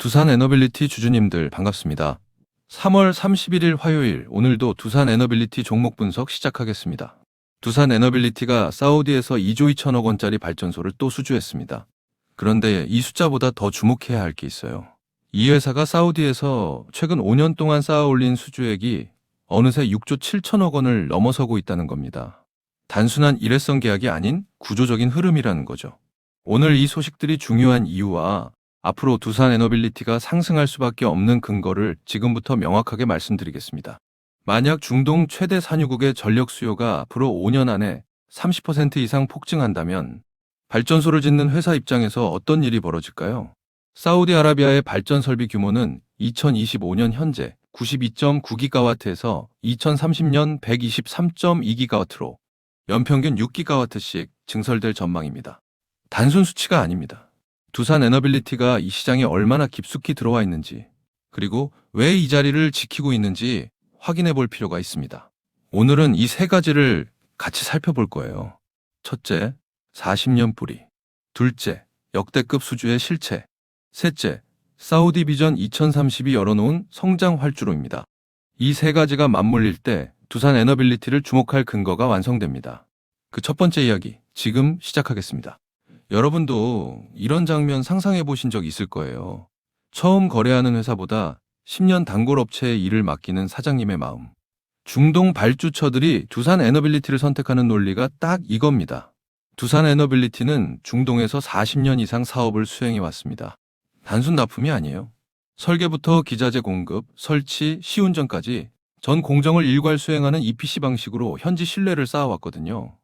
두산 에너빌리티 주주님들 반갑습니다. 3월 31일 화요일, 오늘도 두산 에너빌리티 종목 분석 시작하겠습니다. 두산 에너빌리티가 사우디에서 2조 2천억 원짜리 발전소를 또 수주했습니다. 그런데 이 숫자보다 더 주목해야 할 게 있어요. 이 회사가 사우디에서 최근 5년 동안 쌓아올린 수주액이 어느새 6조 7천억 원을 넘어서고 있다는 겁니다. 단순한 일회성 계약이 아닌 구조적인 흐름이라는 거죠. 오늘 이 소식들이 중요한 이유와 앞으로 두산 에너빌리티가 상승할 수밖에 없는 근거를 지금부터 명확하게 말씀드리겠습니다. 만약 중동 최대 산유국의 전력 수요가 앞으로 5년 안에 30% 이상 폭증한다면 발전소를 짓는 회사 입장에서 어떤 일이 벌어질까요? 사우디아라비아의 발전 설비 규모는 2025년 현재 92.9기가와트에서 2030년 123.2기가와트로 연평균 6기가와트씩 증설될 전망입니다. 단순 수치가 아닙니다. 두산 에너빌리티가 이 시장에 얼마나 깊숙이 들어와 있는지, 그리고 왜 이 자리를 지키고 있는지 확인해 볼 필요가 있습니다. 오늘은 이 세 가지를 같이 살펴볼 거예요. 첫째, 40년 뿌리. 둘째, 역대급 수주의 실체. 셋째, 사우디 비전 2030이 열어놓은 성장 활주로입니다. 이 세 가지가 맞물릴 때 두산 에너빌리티를 주목할 근거가 완성됩니다. 그 첫 번째 이야기, 지금 시작하겠습니다. 여러분도 이런 장면 상상해 보신 적 있을 거예요. 처음 거래하는 회사보다 10년 단골업체에 일을 맡기는 사장님의 마음. 중동 발주처들이 두산 에너빌리티를 선택하는 논리가 딱 이겁니다. 두산 에너빌리티는 중동에서 40년 이상 사업을 수행해 왔습니다. 단순 납품이 아니에요. 설계부터 기자재 공급, 설치, 시운전까지 전 공정을 일괄 수행하는 EPC 방식으로 현지 신뢰를 쌓아왔거든요.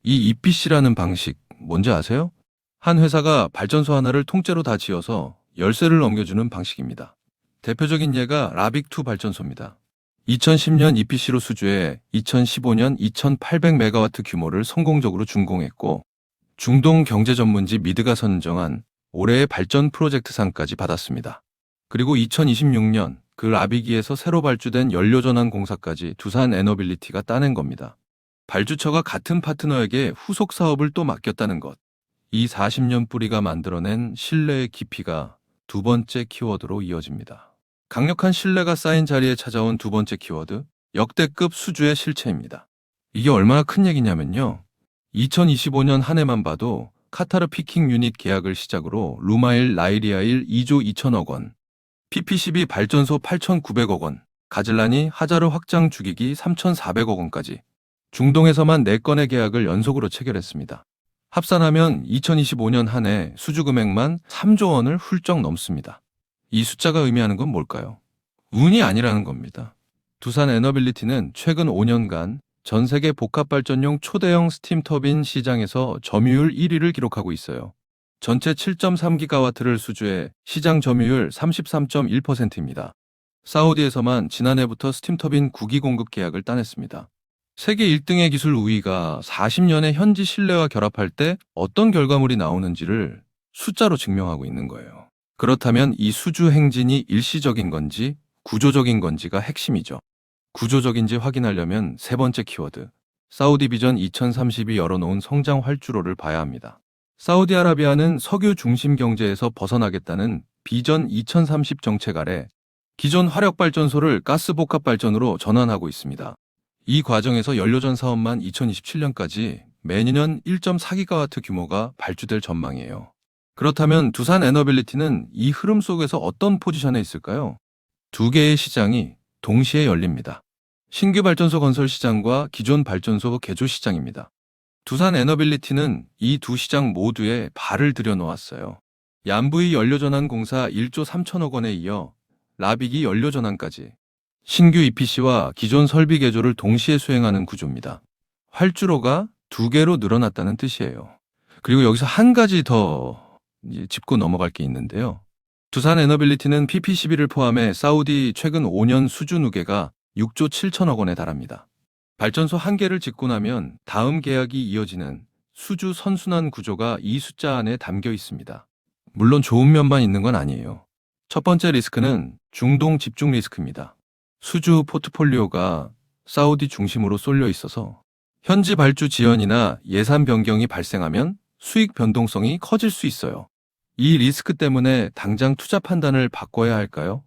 이 EPC라는 방식, 뭔지 아세요? 한 회사가 발전소 하나를 통째로 다 지어서 열쇠를 넘겨주는 방식입니다. 대표적인 예가 라빅2 발전소입니다. 2010년 EPC로 수주해 2015년 2800메가와트 규모를 성공적으로 준공했고, 중동 경제 전문지 미드가 선정한 올해의 발전 프로젝트상까지 받았습니다. 그리고 2026년 그 라빅2에서 새로 발주된 연료전환 공사까지 두산 에너빌리티가 따낸 겁니다. 발주처가 같은 파트너에게 후속 사업을 또 맡겼다는 것. 이 40년 뿌리가 만들어낸 신뢰의 깊이가 두 번째 키워드로 이어집니다. 강력한 신뢰가 쌓인 자리에 찾아온 두 번째 키워드, 역대급 수주의 실체입니다. 이게 얼마나 큰 얘기냐면요. 2025년 한 해만 봐도 카타르 피킹 유닛 계약을 시작으로 루마일 라이리아일 2조 2천억 원, PP12 발전소 8,900억 원, 가즐라니 하자르 확장 주기기 3,400억 원까지 중동에서만 4건의 계약을 연속으로 체결했습니다. 합산하면 2025년 한 해 수주 금액만 3조 원을 훌쩍 넘습니다. 이 숫자가 의미하는 건 뭘까요? 운이 아니라는 겁니다. 두산 에너빌리티는 최근 5년간 전 세계 복합발전용 초대형 스팀 터빈 시장에서 점유율 1위를 기록하고 있어요. 전체 7.3기가와트를 수주해 시장 점유율 33.1%입니다. 사우디에서만 지난해부터 스팀 터빈 9기 공급 계약을 따냈습니다. 세계 1등의 기술 우위가 40년의 현지 신뢰와 결합할 때 어떤 결과물이 나오는지를 숫자로 증명하고 있는 거예요. 그렇다면 이 수주 행진이 일시적인 건지 구조적인 건지가 핵심이죠. 구조적인지 확인하려면 세 번째 키워드, 사우디 비전 2030이 열어놓은 성장 활주로를 봐야 합니다. 사우디아라비아는 석유 중심 경제에서 벗어나겠다는 비전 2030 정책 아래 기존 화력발전소를 가스복합발전으로 전환하고 있습니다. 이 과정에서 연료전 사업만 2027년까지 매년 1.4기가와트 규모가 발주될 전망이에요. 그렇다면 두산 에너빌리티는 이 흐름 속에서 어떤 포지션에 있을까요? 두 개의 시장이 동시에 열립니다. 신규 발전소 건설 시장과 기존 발전소 개조 시장입니다. 두산 에너빌리티는 이 두 시장 모두에 발을 들여놓았어요. 얀부이 연료전환 공사 1조 3천억 원에 이어 라빅이 연료전환까지 신규 EPC와 기존 설비 개조를 동시에 수행하는 구조입니다. 활주로가 두 개로 늘어났다는 뜻이에요. 그리고 여기서 한 가지 더 짚고 넘어갈 게 있는데요. 두산 에너빌리티는 PP12를 포함해 사우디 최근 5년 수주 누계가 6조 7천억 원에 달합니다. 발전소 한 개를 짓고 나면 다음 계약이 이어지는 수주 선순환 구조가 이 숫자 안에 담겨 있습니다. 물론 좋은 면만 있는 건 아니에요. 첫 번째 리스크는 중동 집중 리스크입니다. 수주 포트폴리오가 사우디 중심으로 쏠려 있어서 현지 발주 지연이나 예산 변경이 발생하면 수익 변동성이 커질 수 있어요. 이 리스크 때문에 당장 투자 판단을 바꿔야 할까요?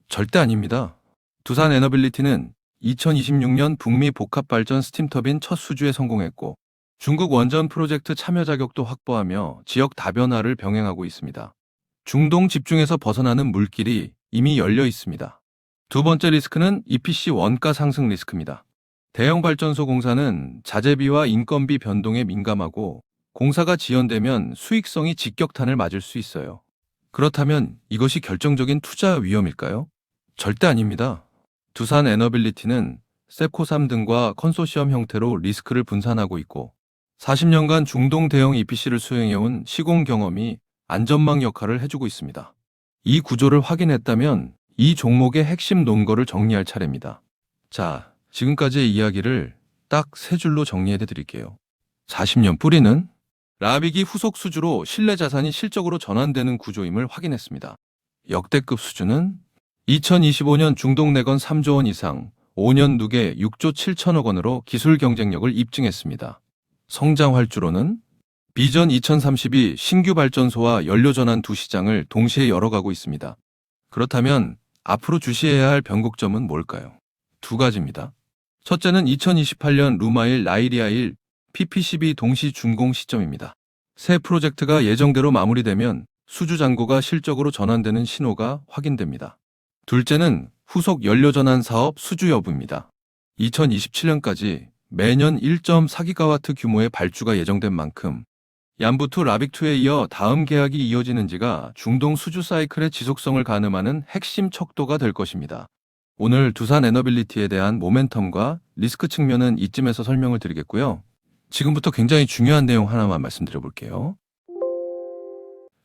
절대 아닙니다. 두산 에너빌리티는 2026년 북미 복합발전 스팀터빈 첫 수주에 성공했고 중국 원전 프로젝트 참여 자격도 확보하며 지역 다변화를 병행하고 있습니다. 중동 집중에서 벗어나는 물길이 이미 열려 있습니다. 두 번째 리스크는 EPC 원가 상승 리스크입니다. 대형 발전소 공사는 자재비와 인건비 변동에 민감하고 공사가 지연되면 수익성이 직격탄을 맞을 수 있어요. 그렇다면 이것이 결정적인 투자 위험일까요? 절대 아닙니다. 두산 에너빌리티는 세코3 등과 컨소시엄 형태로 리스크를 분산하고 있고 40년간 중동 대형 EPC를 수행해온 시공 경험이 안전망 역할을 해주고 있습니다. 이 구조를 확인했다면 이 종목의 핵심 논거를 정리할 차례입니다. 자, 지금까지의 이야기를 딱 세 줄로 정리해 드릴게요. 40년 뿌리는 라빅이 후속 수주로 신뢰 자산이 실적으로 전환되는 구조임을 확인했습니다. 역대급 수주는 2025년 중동 내건 3조 원 이상, 5년 누계 6조 7천억 원으로 기술 경쟁력을 입증했습니다. 성장 활주로는 비전 2032 신규 발전소와 연료전환 두 시장을 동시에 열어가고 있습니다. 그렇다면 앞으로 주시해야 할 변곡점은 뭘까요? 두 가지입니다. 첫째는 2028년 루마일 나이리아1 PPCB 동시 준공 시점입니다. 새 프로젝트가 예정대로 마무리되면 수주 잔고가 실적으로 전환되는 신호가 확인됩니다. 둘째는 후속 연료전환 사업 수주 여부입니다. 2027년까지 매년 1.4기가와트 규모의 발주가 예정된 만큼 얀부투 라빅2에 이어 다음 계약이 이어지는지가 중동 수주 사이클의 지속성을 가늠하는 핵심 척도가 될 것입니다. 오늘 두산 에너빌리티에 대한 모멘텀과 리스크 측면은 이쯤에서 설명을 드리겠고요. 지금부터 굉장히 중요한 내용 하나만 말씀드려 볼게요.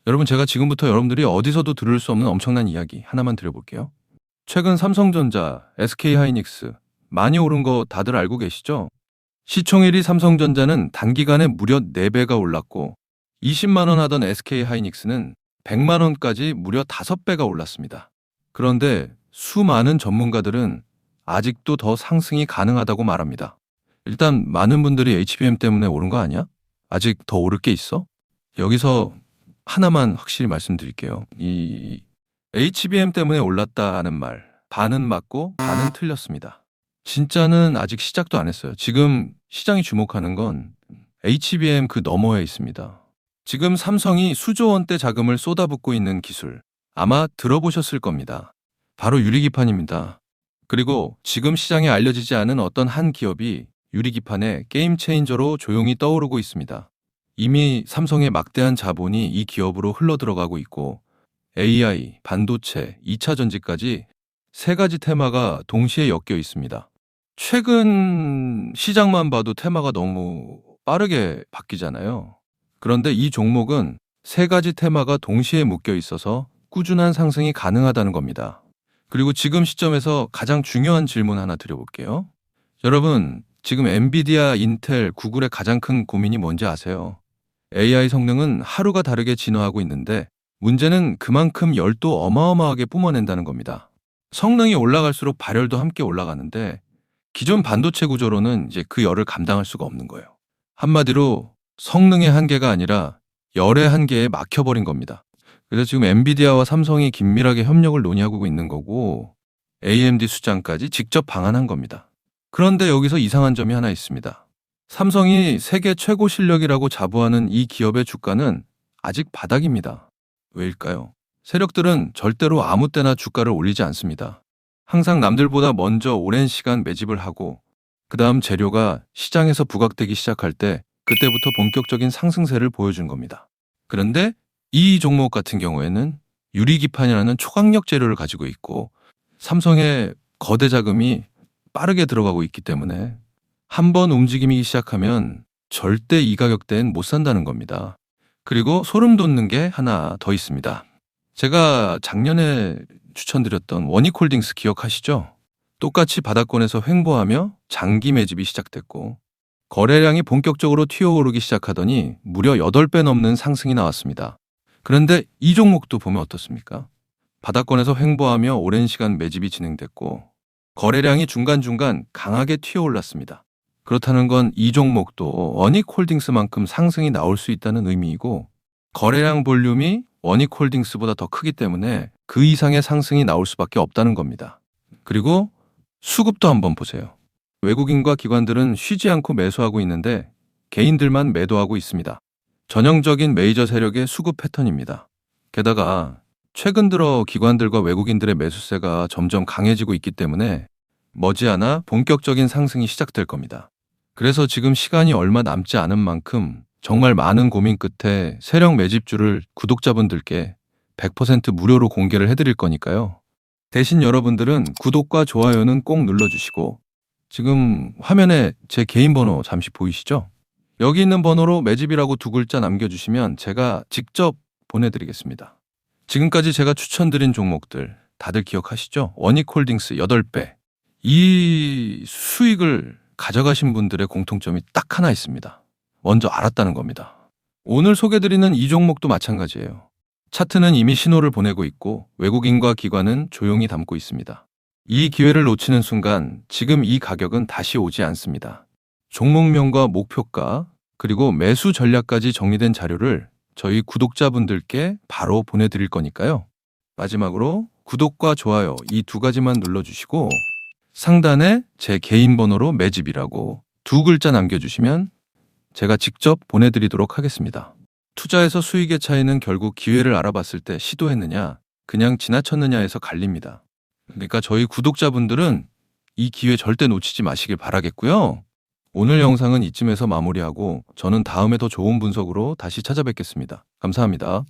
여러분, 제가 지금부터 여러분들이 어디서도 들을 수 없는 엄청난 이야기 하나만 드려볼게요. 최근 삼성전자, SK하이닉스 많이 오른 거 다들 알고 계시죠? 시총 1위 삼성전자는 단기간에 무려 4배가 올랐고 20만 원 하던 SK하이닉스는 100만 원까지 무려 5배가 올랐습니다. 그런데 수많은 전문가들은 아직도 더 상승이 가능하다고 말합니다. 일단 많은 분들이 HBM 때문에 오른 거 아니야? 아직 더 오를 게 있어? 여기서 하나만 확실히 말씀드릴게요. 이 HBM 때문에 올랐다는 말, 반은 맞고 반은 틀렸습니다. 진짜는 아직 시작도 안 했어요. 지금 시장이 주목하는 건 HBM 그 너머에 있습니다. 지금 삼성이 수조 원대 자금을 쏟아붓고 있는 기술, 아마 들어보셨을 겁니다. 바로 유리기판입니다. 그리고 지금 시장에 알려지지 않은 어떤 한 기업이 유리기판의 게임 체인저로 조용히 떠오르고 있습니다. 이미 삼성의 막대한 자본이 이 기업으로 흘러들어가고 있고 AI, 반도체, 2차 전지까지 세 가지 테마가 동시에 엮여 있습니다. 최근 시장만 봐도 테마가 너무 빠르게 바뀌잖아요. 그런데 이 종목은 세 가지 테마가 동시에 묶여 있어서 꾸준한 상승이 가능하다는 겁니다. 그리고 지금 시점에서 가장 중요한 질문 하나 드려볼게요. 여러분, 지금 엔비디아, 인텔, 구글의 가장 큰 고민이 뭔지 아세요? AI 성능은 하루가 다르게 진화하고 있는데 문제는 그만큼 열도 어마어마하게 뿜어낸다는 겁니다. 성능이 올라갈수록 발열도 함께 올라가는데 기존 반도체 구조로는 이제 그 열을 감당할 수가 없는 거예요. 한마디로 성능의 한계가 아니라 열의 한계에 막혀버린 겁니다. 그래서 지금 엔비디아와 삼성이 긴밀하게 협력을 논의하고 있는 거고 AMD 수장까지 직접 방한한 겁니다. 그런데 여기서 이상한 점이 하나 있습니다. 삼성이 세계 최고 실력이라고 자부하는 이 기업의 주가는 아직 바닥입니다. 왜일까요? 세력들은 절대로 아무 때나 주가를 올리지 않습니다. 항상 남들보다 먼저 오랜 시간 매집을 하고 그 다음 재료가 시장에서 부각되기 시작할 때 그때부터 본격적인 상승세를 보여준 겁니다. 그런데 이 종목 같은 경우에는 유리기판이라는 초강력 재료를 가지고 있고 삼성의 거대 자금이 빠르게 들어가고 있기 때문에 한번 움직임이 시작하면 절대 이 가격대엔 못 산다는 겁니다. 그리고 소름 돋는 게 하나 더 있습니다. 제가 작년에 추천드렸던 원익홀딩스 기억하시죠? 똑같이 바닥권에서 횡보하며 장기 매집이 시작됐고 거래량이 본격적으로 튀어오르기 시작하더니 무려 8배 넘는 상승이 나왔습니다. 그런데 이 종목도 보면 어떻습니까? 바닥권에서 횡보하며 오랜 시간 매집이 진행됐고 거래량이 중간중간 강하게 튀어올랐습니다. 그렇다는 건 이 종목도 원익홀딩스만큼 상승이 나올 수 있다는 의미이고 거래량 볼륨이 원익홀딩스보다 더 크기 때문에 그 이상의 상승이 나올 수밖에 없다는 겁니다. 그리고 수급도 한번 보세요. 외국인과 기관들은 쉬지 않고 매수하고 있는데 개인들만 매도하고 있습니다. 전형적인 메이저 세력의 수급 패턴입니다. 게다가 최근 들어 기관들과 외국인들의 매수세가 점점 강해지고 있기 때문에 머지않아 본격적인 상승이 시작될 겁니다. 그래서 지금 시간이 얼마 남지 않은 만큼 정말 많은 고민 끝에 세력 매집주를 구독자분들께 100% 무료로 공개를 해드릴 거니까요. 대신 여러분들은 구독과 좋아요는 꼭 눌러주시고 지금 화면에 제 개인 번호 잠시 보이시죠? 여기 있는 번호로 매집이라고 두 글자 남겨주시면 제가 직접 보내드리겠습니다. 지금까지 제가 추천드린 종목들 다들 기억하시죠? 원익홀딩스 8배. 이 수익을 가져가신 분들의 공통점이 딱 하나 있습니다. 먼저 알았다는 겁니다. 오늘 소개드리는 이 종목도 마찬가지예요. 차트는 이미 신호를 보내고 있고 외국인과 기관은 조용히 담고 있습니다. 이 기회를 놓치는 순간 지금 이 가격은 다시 오지 않습니다. 종목명과 목표가 그리고 매수 전략까지 정리된 자료를 저희 구독자분들께 바로 보내드릴 거니까요. 마지막으로 구독과 좋아요 이 두 가지만 눌러주시고 상단에 제 개인 번호로 매집이라고 두 글자 남겨주시면 제가 직접 보내드리도록 하겠습니다. 투자에서 수익의 차이는 결국 기회를 알아봤을 때 시도했느냐, 그냥 지나쳤느냐에서 갈립니다. 그러니까 저희 구독자분들은 이 기회 절대 놓치지 마시길 바라겠고요. 오늘 영상은 이쯤에서 마무리하고 저는 다음에 더 좋은 분석으로 다시 찾아뵙겠습니다. 감사합니다.